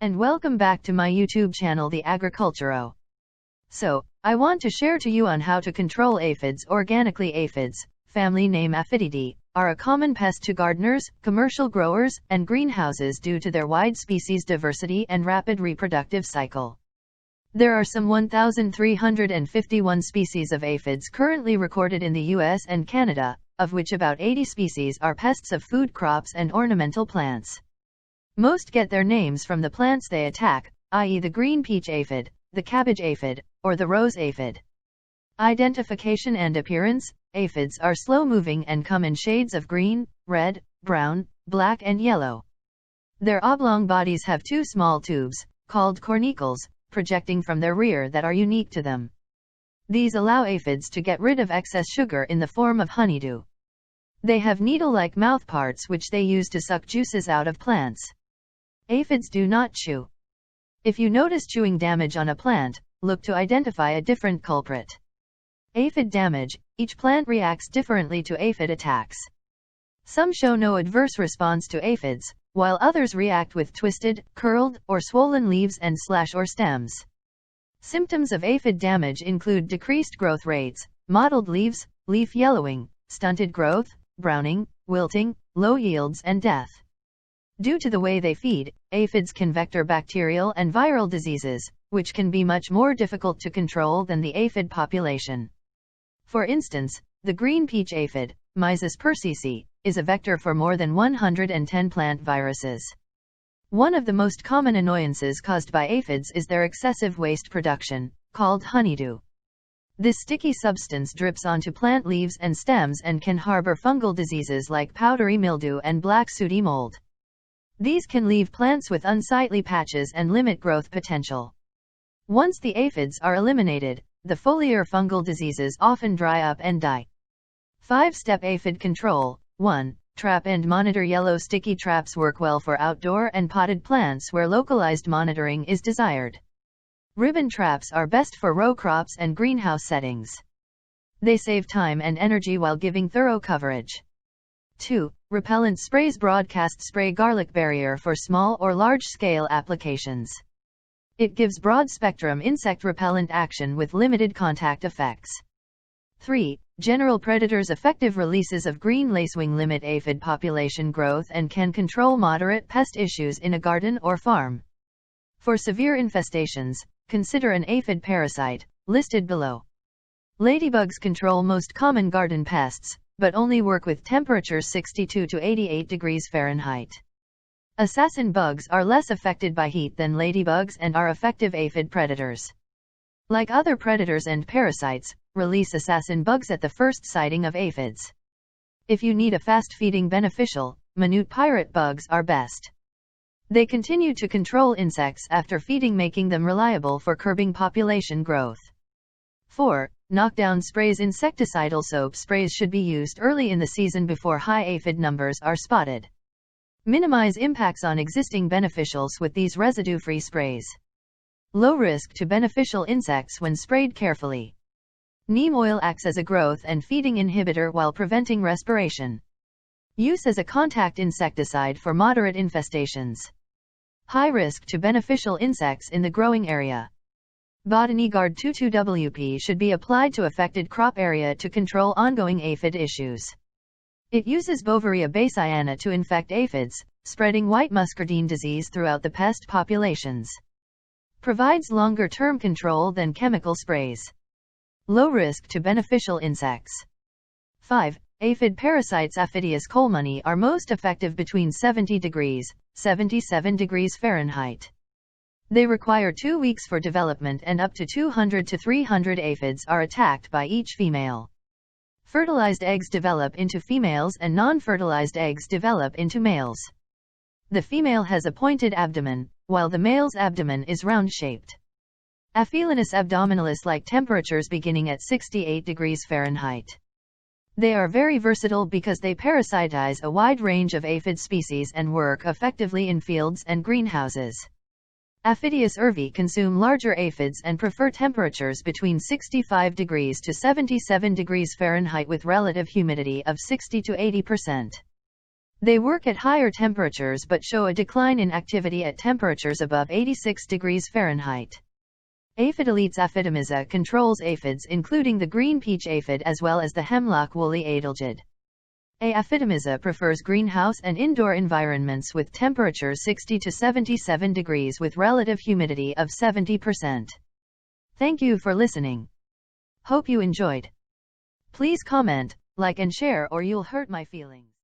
And welcome back to my YouTube channel, the Agritayo. So, I want to share to you on how to control aphids organically. Aphids, family name Aphididae, are a common pest to gardeners, commercial growers, and greenhouses due to their wide species diversity and rapid reproductive cycle. There are some 1,351 species of aphids currently recorded in the US and Canada, of which about 80 species are pests of food crops and ornamental plants. Most get their names from the plants they attack, i.e. the green peach aphid, the cabbage aphid, or the rose aphid. Identification and appearance: aphids are slow-moving and come in shades of green, red, brown, black and yellow. Their oblong bodies have two small tubes, called cornicles, projecting from their rear that are unique to them. These allow aphids to get rid of excess sugar in the form of honeydew. They have needle-like mouthparts which they use to suck juices out of plants. Aphids do not chew. If you notice chewing damage on a plant, look to identify a different culprit. Aphid damage: each plant reacts differently to aphid attacks. Some show no adverse response to aphids, while others react with twisted, curled, or swollen leaves and slash or stems. Symptoms of aphid damage include decreased growth rates, mottled leaves, leaf yellowing, stunted growth, browning, wilting, low yields and death. Due to the way they feed, aphids can vector bacterial and viral diseases, which can be much more difficult to control than the aphid population. For instance, the green peach aphid, Mysis persicii, is a vector for more than 110 plant viruses. One of the most common annoyances caused by aphids is their excessive waste production, called honeydew. This sticky substance drips onto plant leaves and stems and can harbor fungal diseases like powdery mildew and black sooty mold. These can leave plants with unsightly patches and limit growth potential. Once the aphids are eliminated, the foliar fungal diseases often dry up and die. 5-step aphid control. 1. Trap and monitor. Yellow sticky traps work well for outdoor and potted plants where localized monitoring is desired. Ribbon traps are best for row crops and greenhouse settings. They save time and energy while giving thorough coverage. 2. Repellent sprays. Broadcast spray garlic barrier for small or large-scale applications. It gives broad-spectrum insect repellent action with limited contact effects. 3. General predators. Effective releases of green lacewing limit aphid population growth and can control moderate pest issues in a garden or farm. For severe infestations, consider an aphid parasite, listed below. Ladybugs control most common garden pests, but only work with temperatures 62 to 88 degrees Fahrenheit. Assassin bugs are less affected by heat than ladybugs and are effective aphid predators. Like other predators and parasites, release assassin bugs at the first sighting of aphids. If you need a fast-feeding beneficial, minute pirate bugs are best. They continue to control insects after feeding, making them reliable for curbing population growth. 4. Knockdown sprays. Insecticidal soap sprays should be used early in the season before high aphid numbers are spotted. Minimize impacts on existing beneficials with these residue-free sprays. Low risk to beneficial insects when sprayed carefully. Neem oil acts as a growth and feeding inhibitor while preventing respiration. Use as a contact insecticide for moderate infestations. High risk to beneficial insects in the growing area. Botany Guard 22WP should be applied to affected crop area to control ongoing aphid issues. It uses Bovaria bassiana to infect aphids, spreading white muscardine disease throughout the pest populations. Provides longer-term control than chemical sprays. Low risk to beneficial insects. 5. Aphid parasites. Aphidius colemanni are most effective between 70 degrees, 77 degrees Fahrenheit. They require 2 weeks for development and up to 200 to 300 aphids are attacked by each female. Fertilized eggs develop into females and non-fertilized eggs develop into males. The female has a pointed abdomen, while the male's abdomen is round-shaped. Aphelinus abdominalis like temperatures beginning at 68 degrees Fahrenheit. They are very versatile because they parasitize a wide range of aphid species and work effectively in fields and greenhouses. Aphidius urvi consume larger aphids and prefer temperatures between 65 degrees to 77 degrees Fahrenheit with relative humidity of 60 to 80%. They work at higher temperatures but show a decline in activity at temperatures above 86 degrees Fahrenheit. Aphidoletes Aphidamisa controls aphids including the green peach aphid as well as the hemlock woolly adelgid. Aphidamisa prefers greenhouse and indoor environments with temperatures 60 to 77 degrees with relative humidity of 70%. Thank you for listening. Hope you enjoyed. Please comment, like and share or you'll hurt my feelings.